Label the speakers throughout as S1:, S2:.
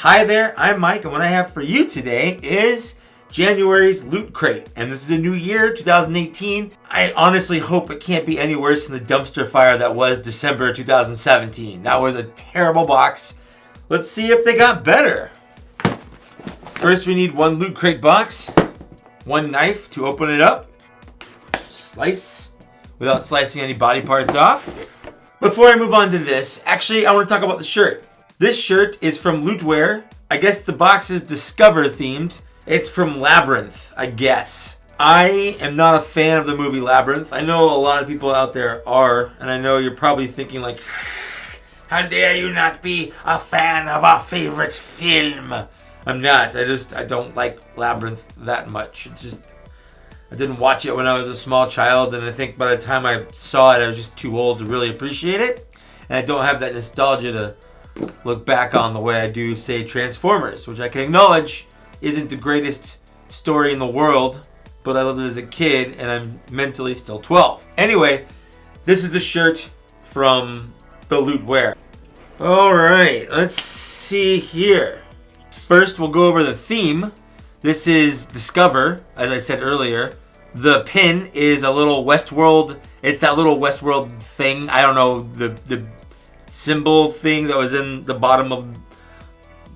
S1: Hi there, I'm Mike, and what I have for you today is January's Loot Crate. And this is a new year, 2018. I honestly hope it can't be any worse than the dumpster fire that was December 2017. That was a terrible box. Let's see if they got better. First, we need one Loot Crate box, one knife to open it up, slice without slicing any body parts off. Before I move on to this, actually, I want to talk about the shirt. This shirt is from Lootwear. I guess the box is Discover themed. It's from Labyrinth, I guess. I am not a fan of the movie Labyrinth. I know a lot of people out there are, and I know you're probably thinking like, how dare you not be a fan of our favorite film? I'm not. I don't like Labyrinth that much. I didn't watch it when I was a small child, and I think by the time I saw it, I was just too old to really appreciate it. And I don't have that nostalgia to look back on the way I do, say, Transformers, which I can acknowledge isn't the greatest story in the world, but I loved it as a kid, and I'm mentally still 12. Anyway, this is the shirt from the Lootwear. Alright, let's see here. First, we'll go over the theme. This is Discover, as I said earlier. The pin is a little Westworld. It's that little Westworld thing. I don't know, the symbol thing that was in the bottom of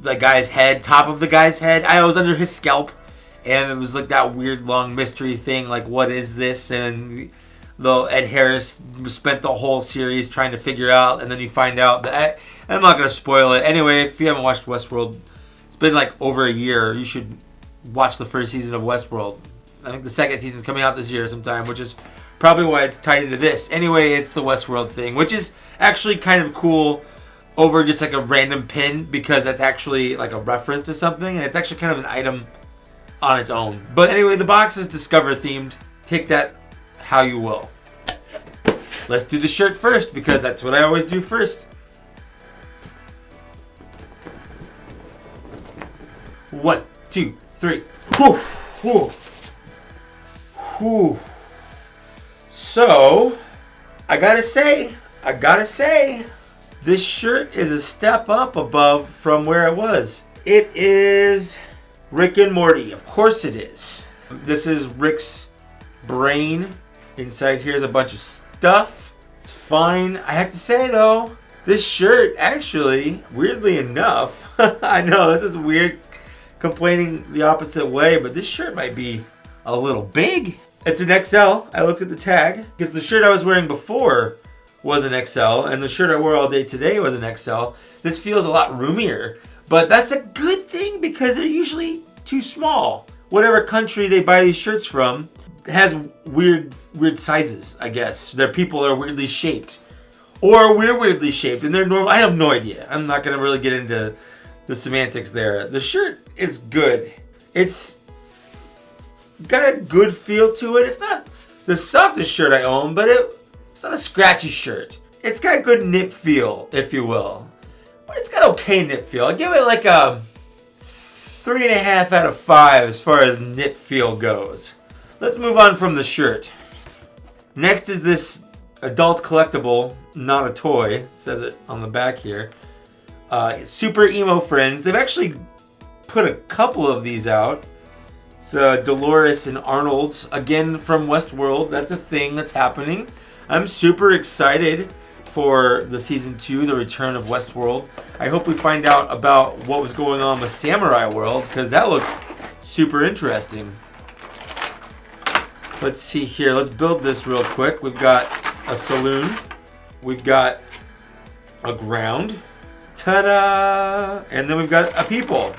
S1: the guy's head, top of the guy's head. I was under his scalp, and it was like that weird long mystery thing, like what is this? And Ed Harris spent the whole series trying to figure out, and then you find out that I'm not going to spoil it. Anyway, if you haven't watched Westworld, it's been like over a year. You should watch the first season of Westworld. I think the second season's coming out this year sometime, which is probably why it's tied into this. Anyway, it's the Westworld thing, which is actually kind of cool over just like a random pin, because that's actually like a reference to something, and it's actually kind of an item on its own. But anyway, the box is Discover themed. Take that how you will. Let's do the shirt first, because that's what I always do first. One, two, three. Whew, whew, whew. So, I gotta say, this shirt is a step up above from where it was. It is Rick and Morty. Of course it is. This is Rick's brain. Inside here is a bunch of stuff. It's fine. I have to say though, this shirt actually, weirdly enough, I know this is weird complaining the opposite way, but this shirt might be a little big. It's an XL. I looked at the tag, because the shirt I was wearing before was an XL, and the shirt I wore all day today was an XL. This feels a lot roomier, but that's a good thing, because they're usually too small. Whatever country they buy these shirts from has weird sizes, I guess. Their people are weirdly shaped, or we're weirdly shaped, and they're normal. I have no idea. I'm not going to really get into the semantics there. The shirt is good. It's got a good feel to it. It's not the softest shirt I own, but it's not a scratchy shirt. It's got good knit feel, if you will. But it's got okay knit feel. I give it like a 3.5 out of 5 as far as knit feel goes. Let's move on from the shirt. Next is this adult collectible, not a toy. It says it on the back here. Super Emo Friends. They've actually put a couple of these out. It's Dolores and Arnold's, again from Westworld. That's a thing that's happening. I'm super excited for the season 2, the return of Westworld. I hope we find out about what was going on with Samurai World, because that looked super interesting. Let's see here. Let's build this real quick. We've got a saloon. We've got a ground. Ta-da! And then we've got a people.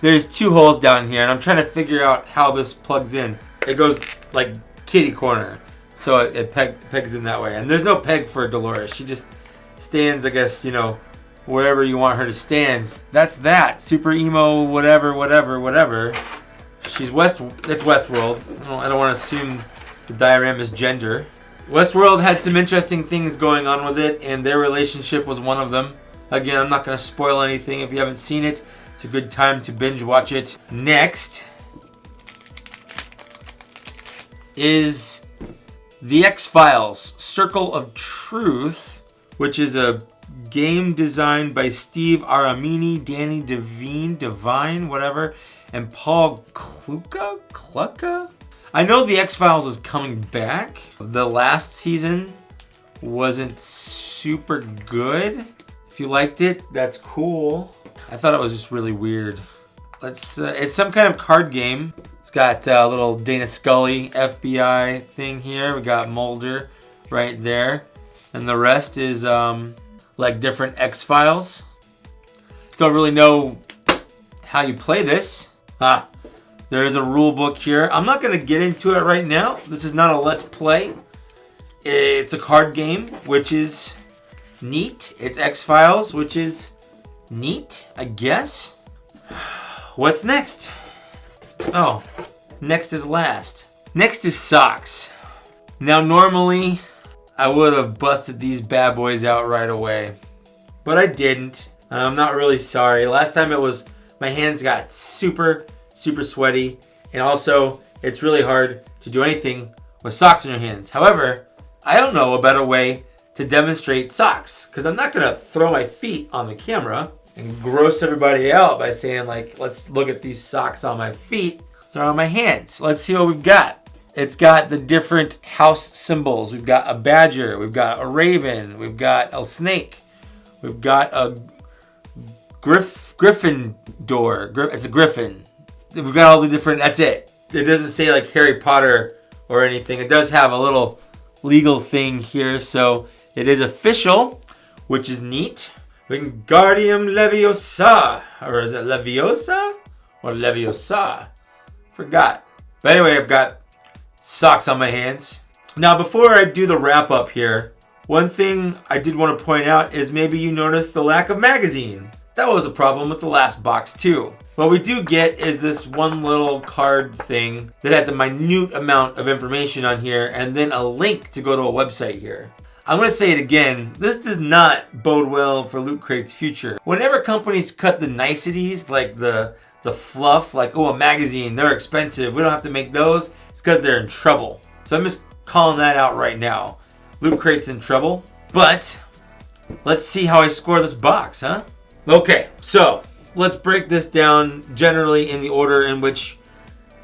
S1: There's 2 holes down here, and I'm trying to figure out how this plugs in. It goes like kitty corner, so it pegs in that way. And there's no peg for Dolores. She just stands, I guess, wherever you want her to stand. That's that. Super emo, whatever. She's it's Westworld. I don't want to assume the diorama's gender. Westworld had some interesting things going on with it, and their relationship was one of them. Again, I'm not going to spoil anything if you haven't seen it. It's a good time to binge watch it. Next is The X-Files: Circle of Truth, which is a game designed by Steve Aramini, Danny Devine, whatever, and Paul Kluka? I know the X-Files is coming back. The last season wasn't super good. If you liked it, that's cool. I thought it was just really weird. It's some kind of card game. It's got a little Dana Scully FBI thing here. We got Mulder right there. And the rest is like different X-Files. Don't really know how you play this. There is a rule book here. I'm not going to get into it right now. This is not a let's play. It's a card game, which is neat. It's X-Files, which is neat, I guess. What's next? Oh, next is last. Next is socks. Now, normally, I would have busted these bad boys out right away, but I didn't. I'm not really sorry. Last time my hands got super sweaty, and also, it's really hard to do anything with socks in your hands. However, I don't know a better way to demonstrate socks, because I'm not going to throw my feet on the camera and gross everybody out by saying, like, let's look at these socks on my feet. They're on my hands. Let's see what we've got. It's got the different house symbols. We've got a badger. We've got a raven. We've got a snake. We've got a griffin door. It's a griffin. We've got all the different, that's it. It doesn't say like Harry Potter or anything. It does have a little legal thing here. So it is official, which is neat. Wingardium Leviosa. Or is it Leviosa? Or Leviosa? Forgot. But anyway, I've got socks on my hands. Now, before I do the wrap up here, one thing I did want to point out is maybe you noticed the lack of magazine. That was a problem with the last box too. What we do get is this one little card thing that has a minute amount of information on here and then a link to go to a website here. I'm going to say it again, this does not bode well for Loot Crate's future. Whenever companies cut the niceties, like the fluff, like, oh, a magazine, they're expensive, we don't have to make those, it's because they're in trouble. So I'm just calling that out right now. Loot Crate's in trouble, but let's see how I score this box, huh? Okay, so let's break this down generally in the order in which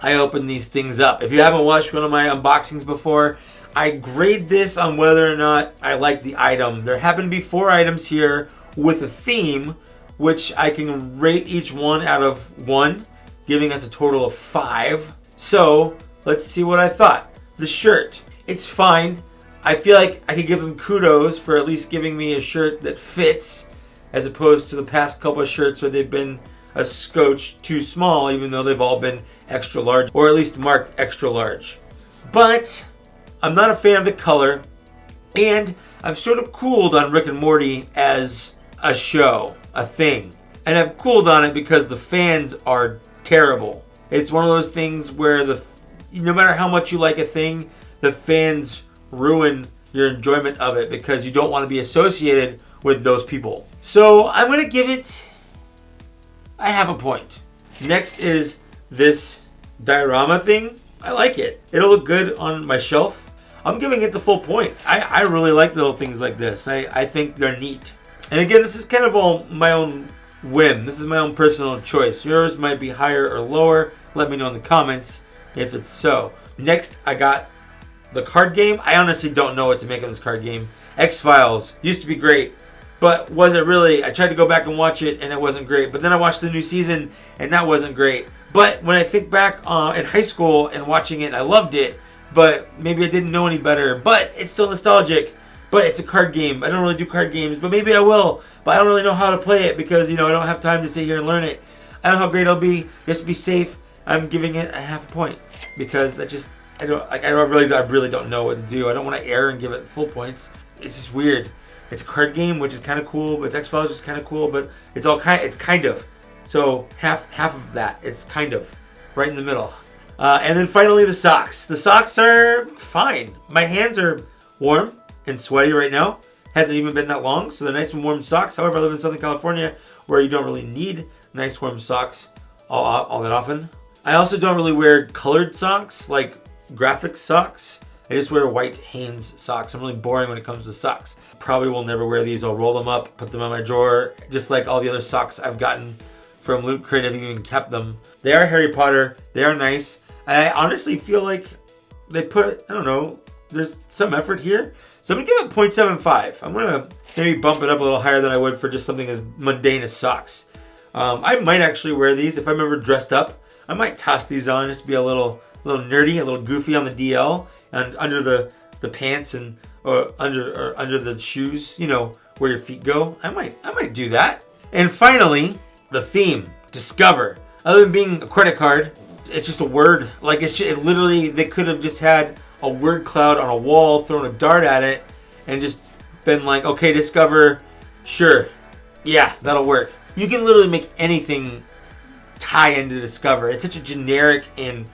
S1: I open these things up. If you haven't watched one of my unboxings before, I grade this on whether or not I like the item. There happen to be 4 items here with a theme, which I can rate each one out of 1, giving us a total of 5. So let's see what I thought. The shirt, it's fine. I feel like I could give them kudos for at least giving me a shirt that fits, as opposed to the past couple of shirts where they've been a scotch too small, even though they've all been extra large, or at least marked extra large. But I'm not a fan of the color, and I've sort of cooled on Rick and Morty as a show, a thing. And I've cooled on it because the fans are terrible. It's one of those things where no matter how much you like a thing, the fans ruin your enjoyment of it because you don't want to be associated with those people. So I'm going to give it a half a point. Next is this diorama thing. I like it. It'll look good on my shelf. I'm giving it the full point. I really like little things like this. I think they're neat. And again, this is kind of all my own whim. This is my own personal choice. Yours might be higher or lower. Let me know in the comments if it's so. Next, I got the card game. I honestly don't know what to make of this card game. X-Files used to be great, but was it really? I tried to go back and watch it and it wasn't great. But then I watched the new season and that wasn't great. But when I think back in high school and watching it, I loved it. But maybe I didn't know any better. But it's still nostalgic. But it's a card game. I don't really do card games, but maybe I will. But I don't really know how to play it because, I don't have time to sit here and learn it. I don't know how great it'll be. Just to be safe, I'm giving it a half a point because I really don't know what to do. I don't want to err and give it full points. It's just weird. It's a card game, which is kind of cool, but it's X-Files, which is kind of cool, but it's kind of. So half of that. It's kind of right in the middle. And then finally the socks. The socks are fine. My hands are warm and sweaty right now. Hasn't even been that long, so they're nice and warm socks. However, I live in Southern California where you don't really need nice warm socks all that often. I also don't really wear colored socks, like graphic socks. I just wear white Hanes socks. I'm really boring when it comes to socks. Probably will never wear these. I'll roll them up, put them in my drawer, just like all the other socks I've gotten from Loot Crate. I've even kept them. They are Harry Potter. They are nice. And I honestly feel like they put, I don't know, there's some effort here. So I'm going to give it 0.75. I'm going to maybe bump it up a little higher than I would for just something as mundane as socks. I might actually wear these if I'm ever dressed up. I might toss these on just to be a little nerdy, a little goofy on the DL, and under the pants and or under the shoes, you know, where your feet go. I might do that. And finally, the theme, Discover. Other than being a credit card, it's just a word. Like it literally, they could have just had a word cloud on a wall, thrown a dart at it, and just been like, okay, Discover, sure, yeah, that'll work. You can literally make anything tie into Discover. It's such a generic and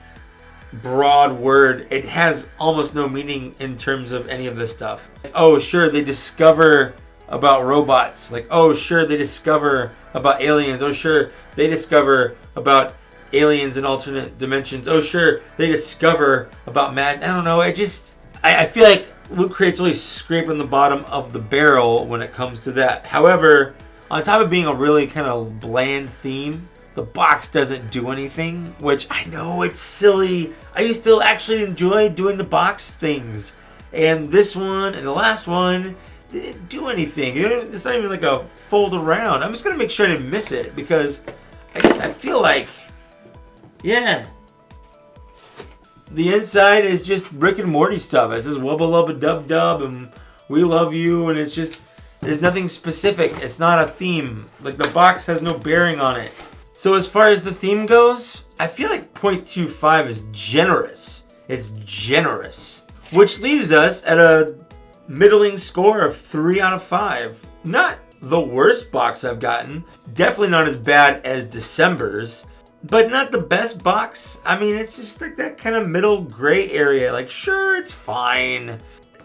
S1: broad word. It has almost no meaning in terms of any of this stuff. Like, oh, sure, they discover about robots. Like, oh, sure, they discover about aliens. Oh, sure, they discover about aliens in alternate dimensions. Oh, sure, they discover about mad. I don't know. I feel like Loot Crate's really scraping the bottom of the barrel when it comes to that. However, on top of being a really kind of bland theme, the box doesn't do anything, which I know it's silly. I used to actually enjoy doing the box things. And this one and the last one, they didn't do anything. It's not even like a fold around. I'm just going to make sure I didn't miss it because I feel like, yeah. The inside is just Rick and Morty stuff. It says wubba lubba dub dub and we love you, and it's just, there's nothing specific. It's not a theme. Like the box has no bearing on it. So as far as the theme goes, I feel like 0.25 is generous. It's generous. Which leaves us at a middling score of 3 out of 5. Not the worst box I've gotten. Definitely not as bad as December's. But not the best box. I mean, it's just like that kind of middle gray area. Like, sure, it's fine.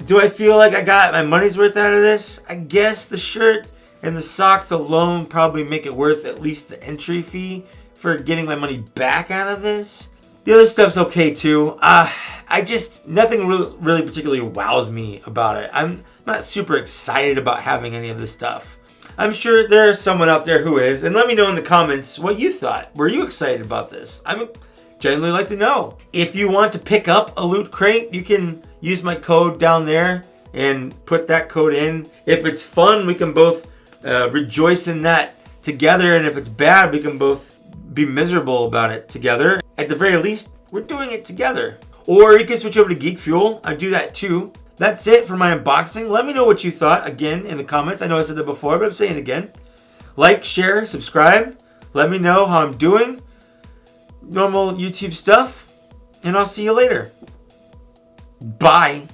S1: Do I feel like I got my money's worth out of this? I guess the shirt and the socks alone probably make it worth at least the entry fee for getting my money back out of this. The other stuff's okay too. Nothing really particularly wows me about it. I'm not super excited about having any of this stuff. I'm sure there's someone out there who is, and let me know in the comments what you thought. Were you excited about this? I would genuinely like to know. If you want to pick up a Loot Crate, you can use my code down there and put that code in. If it's fun, we can both rejoice in that together, and if it's bad, we can both be miserable about it together. At the very least, we're doing it together. Or you can switch over to Geek Fuel. I do that too. That's it for my unboxing. Let me know what you thought again in the comments. I know I said that before, but I'm saying it again. Like, share, subscribe. Let me know how I'm doing. Normal YouTube stuff. And I'll see you later. Bye.